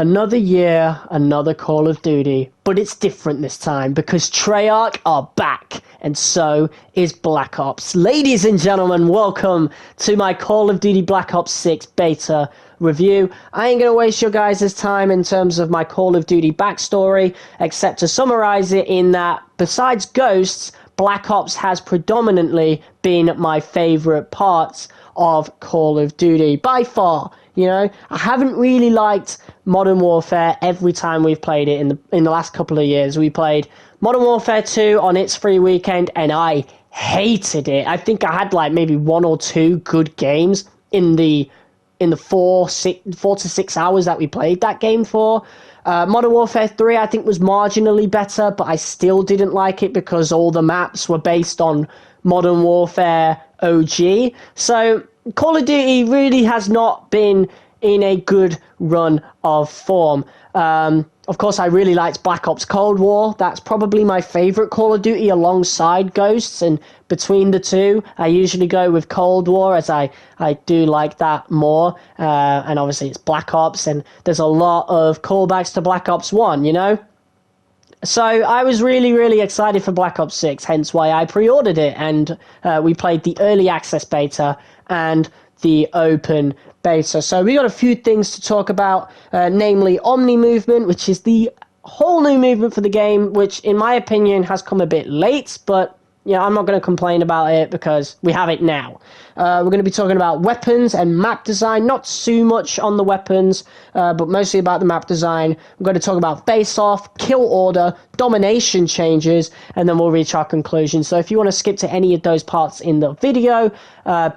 Another year, another Call of Duty, but it's different this time because Treyarch are back, and so is Black Ops. Ladies and gentlemen, welcome to my Call of Duty Black Ops 6 beta review. I ain't gonna waste your guys' time in terms of my Call of Duty backstory, except to summarize it in that, besides Ghosts, Black Ops has predominantly been my favorite parts of Call of Duty, by far. You know, I haven't really liked Modern Warfare every time we've played it in the last couple of years. We played Modern Warfare 2 on its free weekend, and I hated it. I think I had like maybe one or two good games in the 4 to 6 hours that we played that game for. Modern Warfare 3 I think was marginally better, but I still didn't like it because all the maps were based on Modern Warfare OG. So Call of Duty really has not been in a good run of form. Of course, I really liked Black Ops Cold War. That's probably my favorite Call of Duty alongside Ghosts, and between the two, I usually go with Cold War, as I do like that more. And obviously it's Black Ops, and there's a lot of callbacks to Black Ops 1, you know? So I was really, really excited for Black Ops 6, hence why I pre-ordered it, and we played the early access beta and the open beta. So we got a few things to talk about, namely Omnimovement, which is the whole new movement for the game, which in my opinion has come a bit late, but yeah, I'm not going to complain about it because we have it now. We're going to be talking about weapons and map design, not too much on the weapons, but mostly about the map design. We're going to talk about face-off, kill order, domination changes, and then we'll reach our conclusion. So if you want to skip to any of those parts in the video,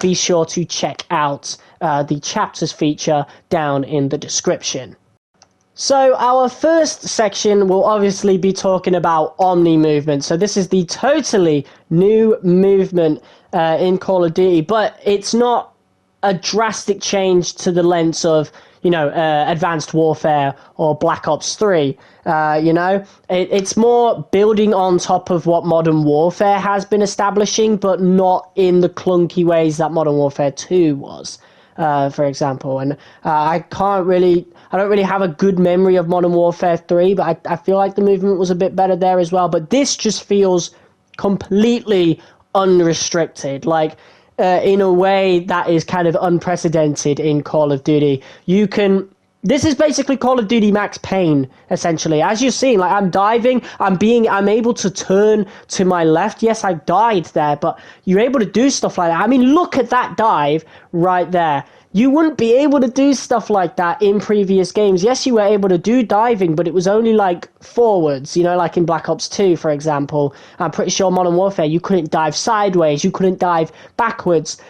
be sure to check out the chapters feature down in the description. So our first section will obviously be talking about Omnimovement. So this is the totally new movement in Call of Duty, but it's not a drastic change to the lengths of, you know, Advanced Warfare or Black Ops 3. You know, it's more building on top of what Modern Warfare has been establishing, but not in the clunky ways that Modern Warfare 2 was, for example. And I don't really have a good memory of Modern Warfare 3, but I feel like the movement was a bit better there as well. But this just feels completely unrestricted, like in a way that is kind of unprecedented in Call of Duty. This is basically Call of Duty Max Payne, essentially. As you've seen, like I'm diving, I'm able to turn to my left. Yes, I died there, but you're able to do stuff like that. I mean, look at that dive right there. You wouldn't be able to do stuff like that in previous games. Yes, you were able to do diving, but it was only like forwards, you know, like in Black Ops 2, for example. I'm pretty sure Modern Warfare, you couldn't dive sideways, you couldn't dive backwards.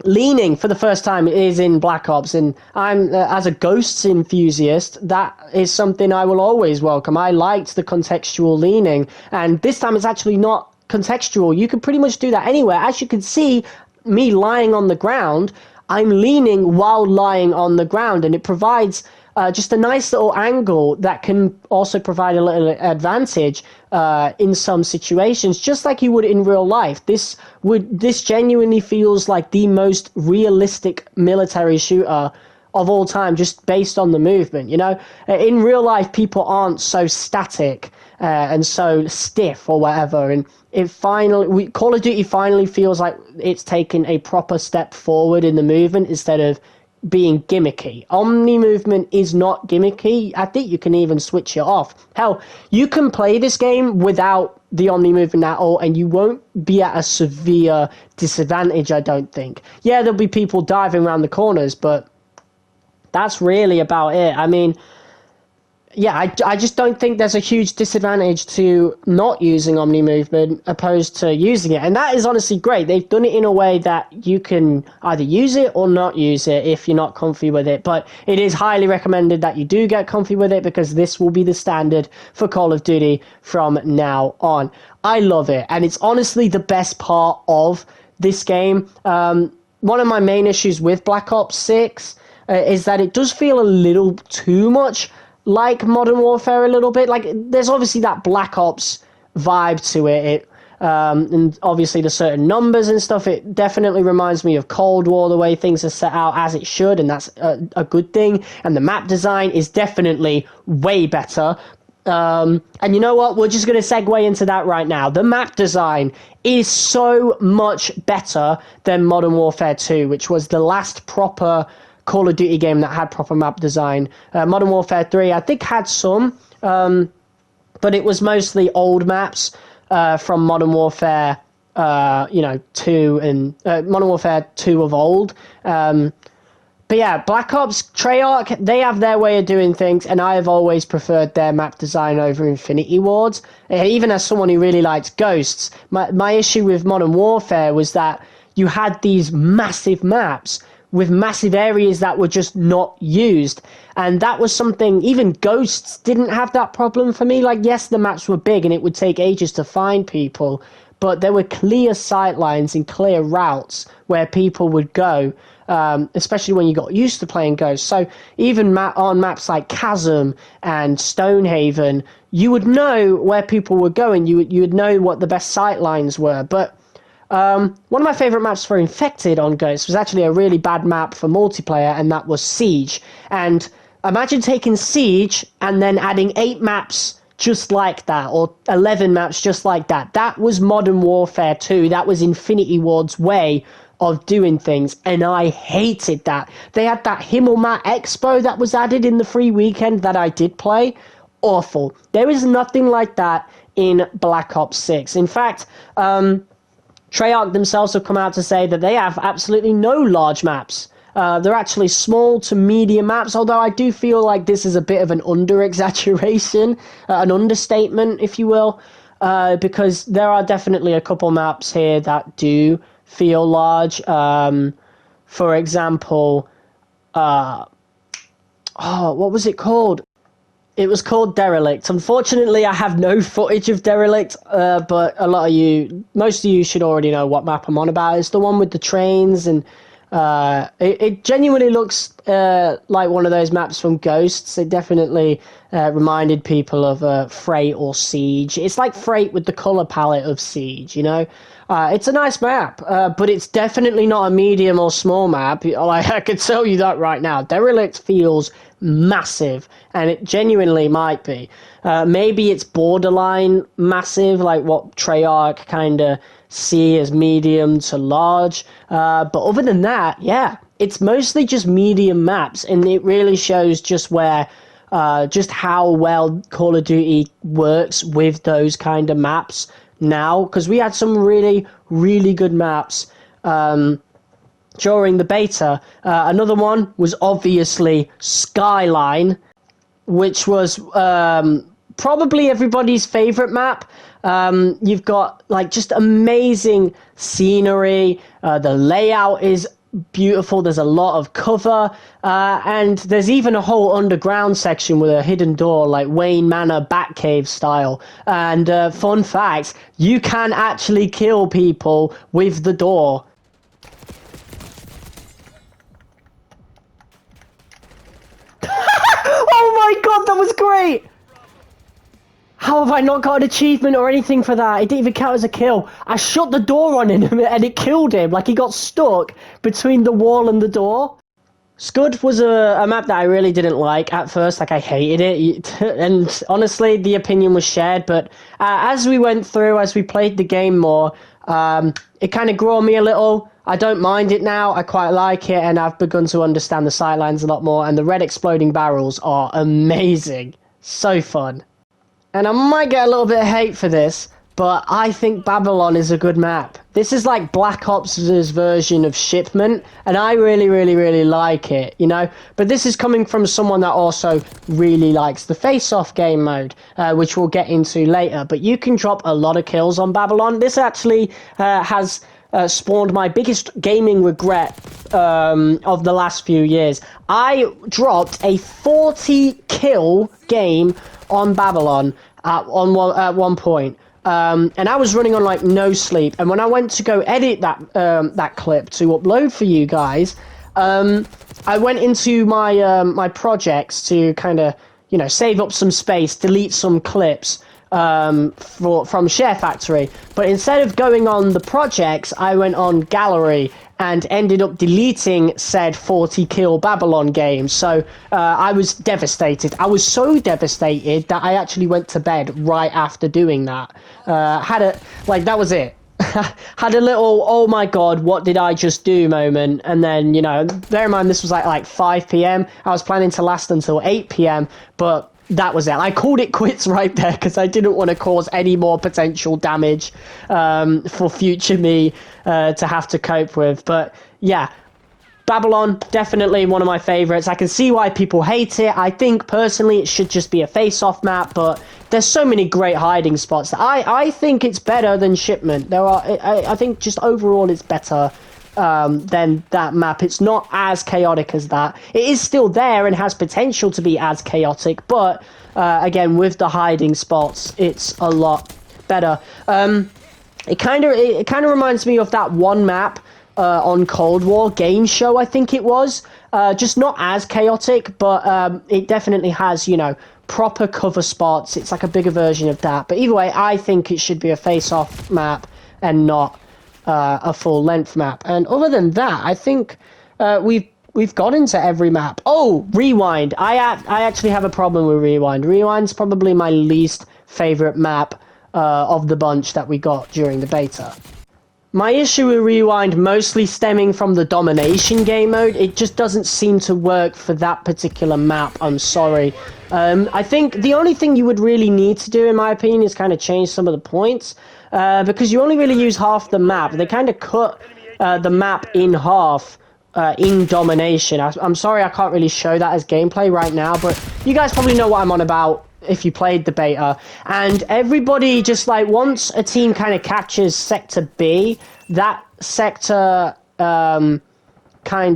Leaning for the first time is in Black Ops, and I'm as a Ghosts enthusiast, that is something I will always welcome. I liked the contextual leaning, and this time it's actually not contextual. You can pretty much do that anywhere. As you can see, me lying on the ground, I'm leaning while lying on the ground, and it provides just a nice little angle that can also provide a little advantage in some situations, just like you would in real life. This genuinely feels like the most realistic military shooter of all time, just based on the movement. You know, in real life, people aren't so static and so stiff or whatever, and Call of Duty finally feels like it's taken a proper step forward in the movement instead of being gimmicky. Omnimovement is not gimmicky. I think you can even switch it off. Hell, you can play this game without the Omnimovement at all, and you won't be at a severe disadvantage, I don't think. Yeah, there'll be people diving around the corners, but that's really about it. I mean, yeah, I just don't think there's a huge disadvantage to not using Omnimovement opposed to using it. And that is honestly great. They've done it in a way that you can either use it or not use it if you're not comfy with it. But it is highly recommended that you do get comfy with it, because this will be the standard for Call of Duty from now on. I love it. And it's honestly the best part of this game. One of my main issues with Black Ops 6 is that it does feel a little too much like Modern Warfare a little bit. Like, there's obviously that Black Ops vibe to it. and obviously the certain numbers and stuff. It definitely reminds me of Cold War, the way things are set out as it should, and that's a good thing. And the map design is definitely way better. And you know what? We're just going to segue into that right now. The map design is so much better than Modern Warfare 2, which was the last proper Call of Duty game that had proper map design. Modern Warfare 3, I think, had some, but it was mostly old maps from Modern Warfare, 2 and Modern Warfare 2 of old. But yeah, Black Ops, Treyarch, they have their way of doing things, and I have always preferred their map design over Infinity Ward's. Even as someone who really likes Ghosts, my issue with Modern Warfare was that you had these massive maps with massive areas that were just not used. And that was something, even Ghosts didn't have that problem for me. Like, yes, the maps were big and it would take ages to find people, but there were clear sight lines and clear routes where people would go, especially when you got used to playing Ghosts. So even on maps like Chasm and Stonehaven, you would know where people were going. You would know what the best sight lines were. But one of my favourite maps for Infected on Ghosts was actually a really bad map for multiplayer, and that was Siege. And imagine taking Siege and then adding 8 maps just like that, or 11 maps just like that. That was Modern Warfare 2. That was Infinity Ward's way of doing things, and I hated that. They had that Himmelmat Expo that was added in the free weekend that I did play. Awful. There is nothing like that in Black Ops 6. In fact, Treyarch themselves have come out to say that they have absolutely no large maps. They're actually small to medium maps, although I do feel like this is a bit of an under-exaggeration, an understatement, if you will, because there are definitely a couple maps here that do feel large. For example, what was it called? It was called Derelict. Unfortunately, I have no footage of Derelict, but most of you should already know what map I'm on about. It's the one with the trains, and it genuinely looks like one of those maps from Ghosts. It definitely reminded people of Freight or Siege. It's like Freight with the colour palette of Siege, you know? It's a nice map, but it's definitely not a medium or small map. Like, I can tell you that right now. Derelict feels massive, and it genuinely might be. Maybe it's borderline massive, like what Treyarch kind of see as medium to large. But other than that, yeah, it's mostly just medium maps, and it really shows just how well Call of Duty works with those kind of maps now, because we had some really, really good maps during the beta. Another one was obviously Skyline, which was probably everybody's favorite map. You've got like just amazing scenery. The layout is beautiful. There's a lot of cover, and there's even a whole underground section with a hidden door, like Wayne Manor Batcave style. And fun fact, you can actually kill people with the door. Oh my god, that was great! How have I not got an achievement or anything for that? It didn't even count as a kill. I shut the door on him and it killed him. Like, he got stuck between the wall and the door. Scud was a map that I really didn't like at first. Like, I hated it. And honestly, the opinion was shared. But as we went through, as we played the game more, it kind of grew on me a little. I don't mind it now. I quite like it. And I've begun to understand the sightlines a lot more. And the red exploding barrels are amazing. So fun. And I might get a little bit of hate for this, but I think Babylon is a good map. This is like Black Ops' version of Shipment, and I really, really, really like it, you know? But this is coming from someone that also really likes the face-off game mode, which we'll get into later. But you can drop a lot of kills on Babylon. This actually has spawned my biggest gaming regret of the last few years. I dropped a 40-kill game on Babylon at one point, and I was running on like no sleep. And when I went to go edit that clip to upload for you guys, I went into my my projects to kind of save up some space, delete some clips. from Share Factory. But instead of going on the projects, I went on Gallery and ended up deleting said 40 kill Babylon game. So I was devastated. I was so devastated that I actually went to bed right after doing that. That was it. Had a little, oh my god, what did I just do moment. And then, you know, bear in mind this was like 5 p.m. I was planning to last until 8 p.m. But that was it. I called it quits right there because I didn't want to cause any more potential damage for future me to have to cope with. But yeah, Babylon, definitely one of my favorites. I can see why people hate it. I think personally it should just be a face-off map, but there's so many great hiding spots that I think it's better than Shipment. I think just overall it's better than that map. It's not as chaotic as that. It is still there and has potential to be as chaotic, but again, with the hiding spots, it's a lot better. It kind of reminds me of that one map on Cold War Game Show, I think it was. Just not as chaotic, but it definitely has, you know, proper cover spots. It's like a bigger version of that. But either way, I think it should be a face-off map and not a full-length map. And other than that, I think we've got into every map. Oh, Rewind. I actually have a problem with Rewind. Rewind's probably my least favorite map of the bunch that we got during the beta. My issue with Rewind mostly stemming from the Domination game mode. It just doesn't seem to work for that particular map. I'm sorry. I think the only thing you would really need to do, in my opinion, is kind of change some of the points. Because you only really use half the map. They kind of cut the map in half in Domination. I'm sorry I can't really show that as gameplay right now, but you guys probably know what I'm on about if you played the beta. And everybody just, like, once a team kind of catches Sector B, that sector kind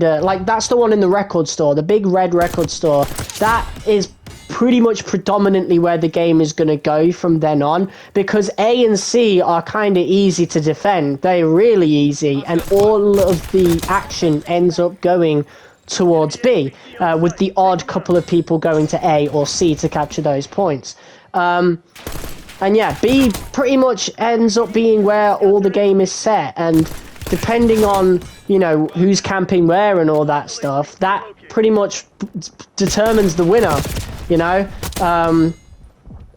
of, like, that's the one in the record store, the big red record store. That is pretty much predominantly where the game is going to go from then on, because A and C are kind of easy to defend. They're really easy, and all of the action ends up going towards B, with the odd couple of people going to A or C to capture those points. And yeah, B pretty much ends up being where all the game is set, and depending on, you know, who's camping where and all that stuff, that pretty much determines the winner, you know.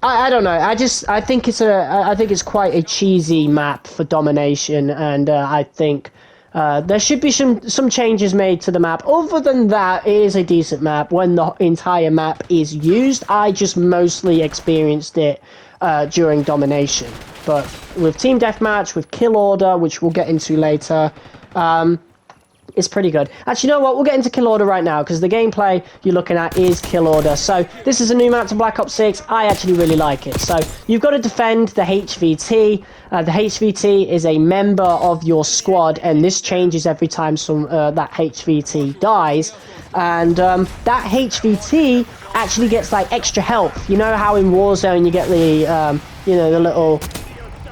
I don't know. I think it's quite a cheesy map for Domination, and I think there should be some changes made to the map. Other than that, it is a decent map when the entire map is used. I just mostly experienced it during Domination. But with Team Deathmatch, with Kill Order, which we'll get into later, it's pretty good. Actually, you know what? We'll get into Kill Order right now, because the gameplay you're looking at is Kill Order. So this is a new map to Black Ops 6. I actually really like it. So you've got to defend the HVT. The HVT is a member of your squad, and this changes every time that HVT dies. And that HVT actually gets, like, extra health. You know how in Warzone you get the, you know, the little,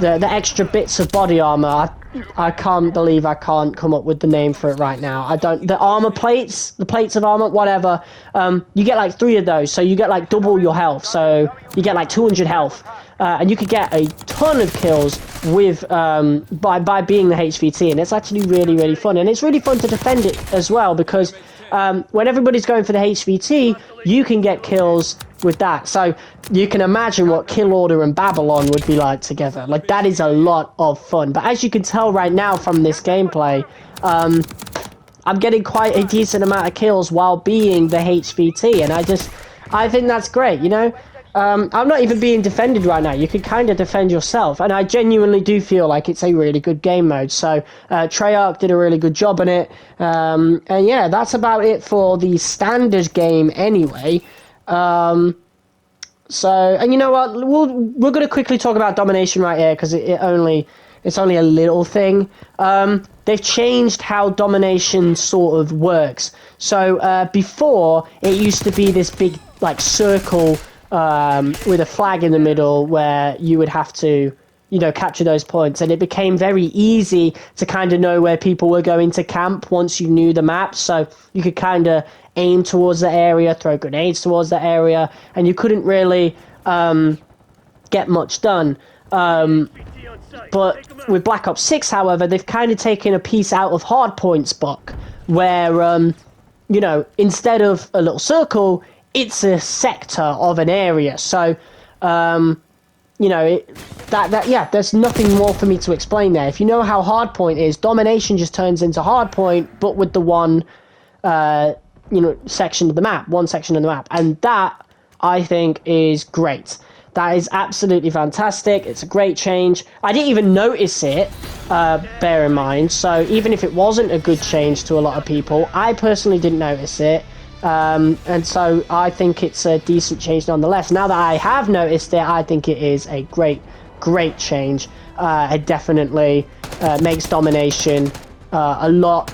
the extra bits of body armor. I can't believe I can't come up with the name for it right now. The armor plates, the plates of armor, whatever. You get like 3 of those, so you get like double your health. So you get like 200 health, and you could get a ton of kills with by being the HVT, and it's actually really, really fun. And it's really fun to defend it as well, because when everybody's going for the HVT, you can get kills with that. So you can imagine what Kill Order and Babylon would be like together. Like, that is a lot of fun. But as you can tell right now from this gameplay, I'm getting quite a decent amount of kills while being the HVT, and I think that's great, you know. I'm not even being defended right now. You can kind of defend yourself, and I genuinely do feel like it's a really good game mode. So Treyarch did a really good job on it, and yeah, that's about it for the standard game anyway. So, and you know what, we're going to quickly talk about Domination right here, because it's only a little thing. They've changed how Domination sort of works. So before, it used to be this big, like, circle with a flag in the middle where you would have to, you know, capture those points, and it became very easy to kind of know where people were going to camp once you knew the map. So you could kind of aim towards the area, throw grenades towards the area, and you couldn't really get much done. But with Black Ops 6, however, they've kind of taken a piece out of Hardpoint's book, where, you know, instead of a little circle, it's a sector of an area. So, you know, yeah, there's nothing more for me to explain there. If you know how Hardpoint is, Domination just turns into Hardpoint, but with the one, you know, section of the map, one section of the map. And that, I think, is great. That is absolutely fantastic. It's a great change. I didn't even notice it, bear in mind. So even if it wasn't a good change to a lot of people, I personally didn't notice it. And so I think it's a decent change nonetheless. Now that I have noticed it, I think it is a great change. It definitely makes Domination a lot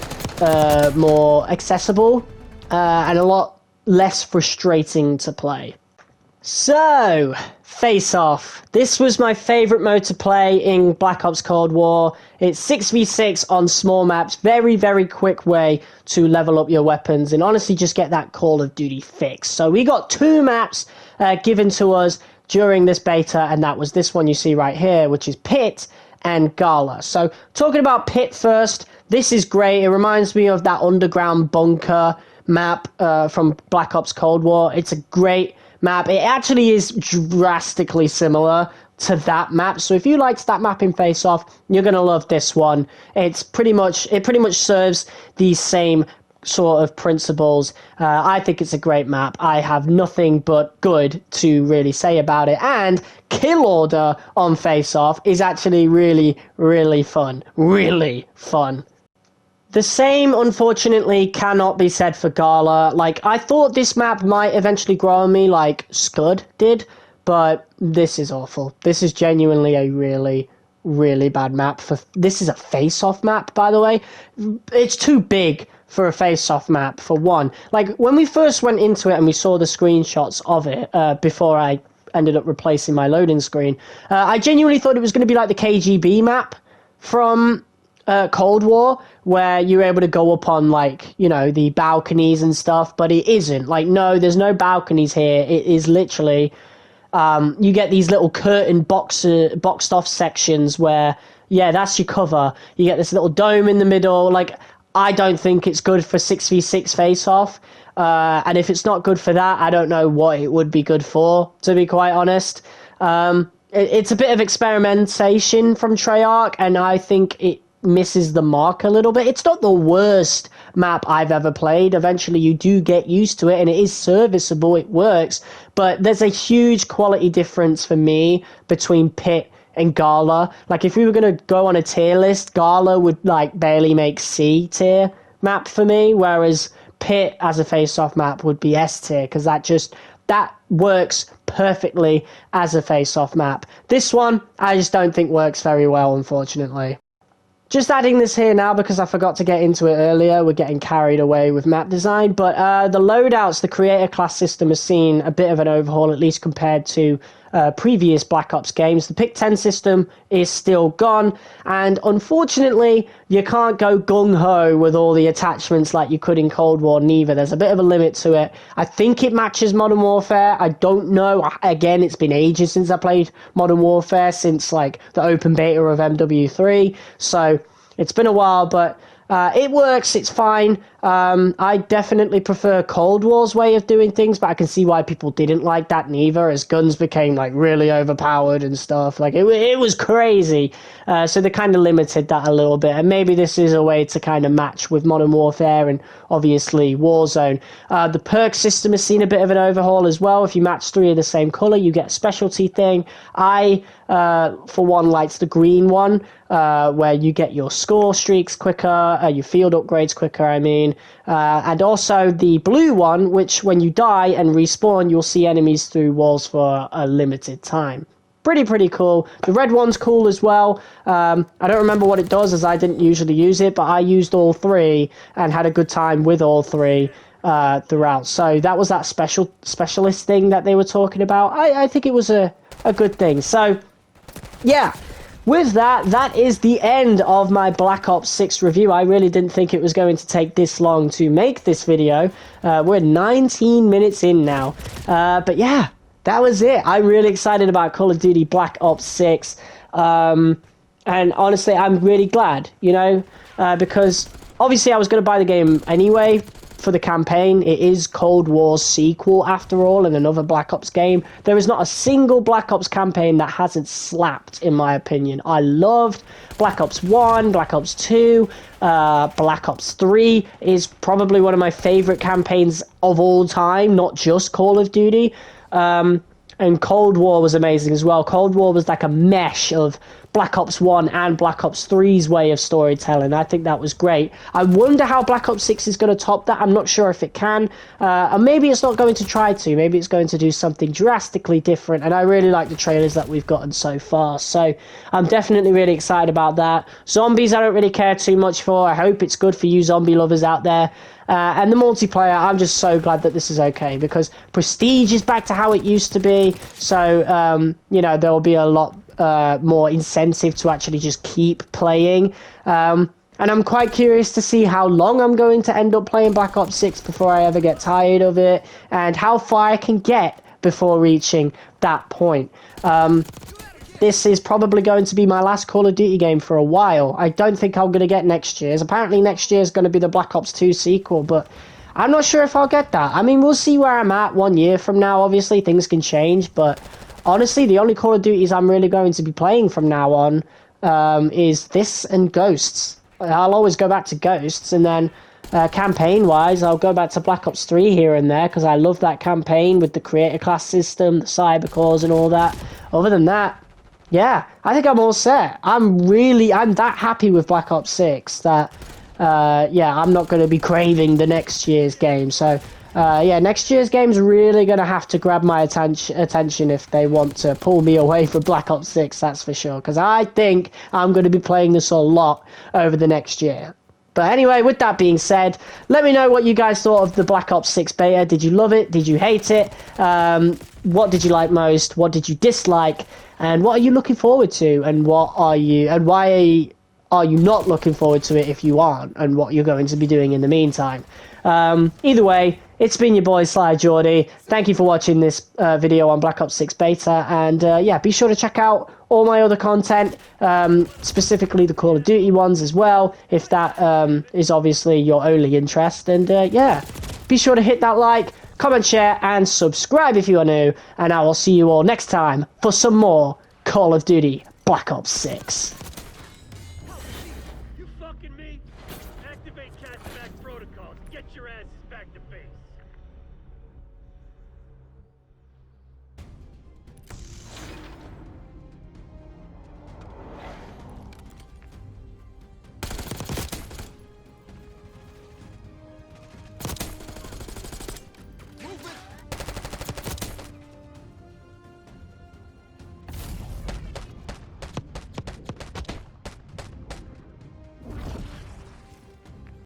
more accessible and a lot less frustrating to play. So, Face Off. This was my favourite mode to play in Black Ops Cold War. It's 6v6 on small maps. Very quick way to level up your weapons and honestly just get that Call of Duty fix. So we got 2 maps given to us during this beta, and that was this one you see right here, which is Pit and Gala. So talking about Pit first, this is great. It reminds me of that underground bunker map from Black Ops Cold War. It's a great map. It actually is drastically similar to that map. So if you liked that map in Face Off, you're going to love this one. It pretty much serves these same sort of principles. I think it's a great map. I have nothing but good to really say about it. And Kill Order on Face Off is actually really fun. Really fun. The same, unfortunately, cannot be said for Gala. Like, I thought this map might eventually grow on me like Scud did, but this is awful. This is genuinely a really bad map. This is a face-off map, by the way. It's too big for a face-off map, for one. Like, when we first went into it and we saw the screenshots of it, before I ended up replacing my loading screen, I genuinely thought it was going to be like the KGB map from Cold War, where you're able to go up on, like, you know, the balconies and stuff, but it isn't. Like, no, there's no balconies here. It is literally, you get these little curtain boxed off sections where, yeah, that's your cover. You get this little dome in the middle. Like, I don't think it's good for 6v6 face-off, and if it's not good for that, I don't know what it would be good for, to be quite honest. It's a bit of experimentation from Treyarch, and I think it misses the mark a little bit. It's not the worst map I've ever played. Eventually you do get used to it and it is serviceable, it works, but there's a huge quality difference for me between Pit and Gala. Like, if we were going to go on a tier list, Gala would like barely make C tier map for me, whereas Pit as a face-off map would be S tier, because that works perfectly as a face-off map. This one I just don't think works very well, unfortunately. Just adding this here now because I forgot to get into it earlier. We're getting carried away with map design. But the loadouts, the creator class system has seen a bit of an overhaul, at least compared to previous Black Ops games. The Pick 10 system is still gone. And unfortunately, you can't go gung-ho with all the attachments like you could in Cold War neither. There's a bit of a limit to it. I think it matches Modern Warfare. I don't know. Again, it's been ages since I played Modern Warfare, since like the open beta of MW3. So it's been a while, but it works. It's fine. I definitely prefer Cold War's way of doing things, but I can see why people didn't like that neither, as guns became like really overpowered and stuff. Like it was crazy. So they kind of limited that a little bit, and maybe this is a way to kind of match with Modern Warfare and obviously Warzone. The perk system has seen a bit of an overhaul as well. If you match 3 of the same color, you get a specialty thing. I, for one, liked the green one, where you get your score streaks quicker, your field upgrades quicker, I mean. And also the blue one, which when you die and respawn, you'll see enemies through walls for a limited time. Pretty cool. The red one's cool as well. I don't remember what it does, as I didn't usually use it, but I used all 3 and had a good time with all 3 throughout. So that was that specialist thing that they were talking about. I think it was a good thing. So yeah, with that is the end of my Black Ops 6 review. I really didn't think it was going to take this long to make this video. We're 19 minutes in now. But yeah, that was it. I'm really excited about Call of Duty Black Ops 6. And honestly, I'm really glad, because obviously I was going to buy the game anyway for the campaign. It is Cold War's sequel after all, and another Black Ops game. There is not a single Black Ops campaign that hasn't slapped, in my opinion. I loved Black Ops 1, Black Ops 2, Black Ops 3 is probably one of my favorite campaigns of all time, not just Call of Duty. And Cold War was amazing as well. Cold War was like a mesh of Black Ops 1 and Black Ops 3's way of storytelling. I think that was great. I wonder how Black Ops 6 is going to top that. I'm not sure if it can. And maybe it's not going to try to. Maybe it's going to do something drastically different. And I really like the trailers that we've gotten so far. So I'm definitely really excited about that. Zombies, I don't really care too much for. I hope it's good for you zombie lovers out there. And the multiplayer, I'm just so glad that this is okay, because Prestige is back to how it used to be. So, there will be a lot more incentive to actually just keep playing. And I'm quite curious to see how long I'm going to end up playing Black Ops 6 before I ever get tired of it, and how far I can get before reaching that point. This is probably going to be my last Call of Duty game for a while. I don't think I'm going to get next year's. Apparently next year's going to be the Black Ops 2 sequel, but I'm not sure if I'll get that. I mean, we'll see where I'm at 1 year from now. Obviously, things can change, but honestly, the only Call of Duties I'm really going to be playing from now on is this and Ghosts. I'll always go back to Ghosts, and then campaign-wise, I'll go back to Black Ops 3 here and there, because I love that campaign with the creator class system, the cyber cores and all that. Other than that, yeah, I think I'm all set. I'm that happy with Black Ops 6 that, I'm not going to be craving the next year's game. So, next year's game's really going to have to grab my attention if they want to pull me away from Black Ops 6, that's for sure. Because I think I'm going to be playing this a lot over the next year. But anyway, with that being said, let me know what you guys thought of the Black Ops 6 beta. Did you love it? Did you hate it? What did you like most? What did you dislike? And what are you looking forward to? And why are you not looking forward to it if you aren't? And what you're going to be doing in the meantime? Either way, it's been your boy Sly Geordie. Thank you for watching this video on Black Ops 6 beta. And be sure to check out all my other content, specifically the Call of Duty ones as well, if that is obviously your only interest. And be sure to hit that like, comment, share, and subscribe if you are new. And I will see you all next time for some more Call of Duty Black Ops 6.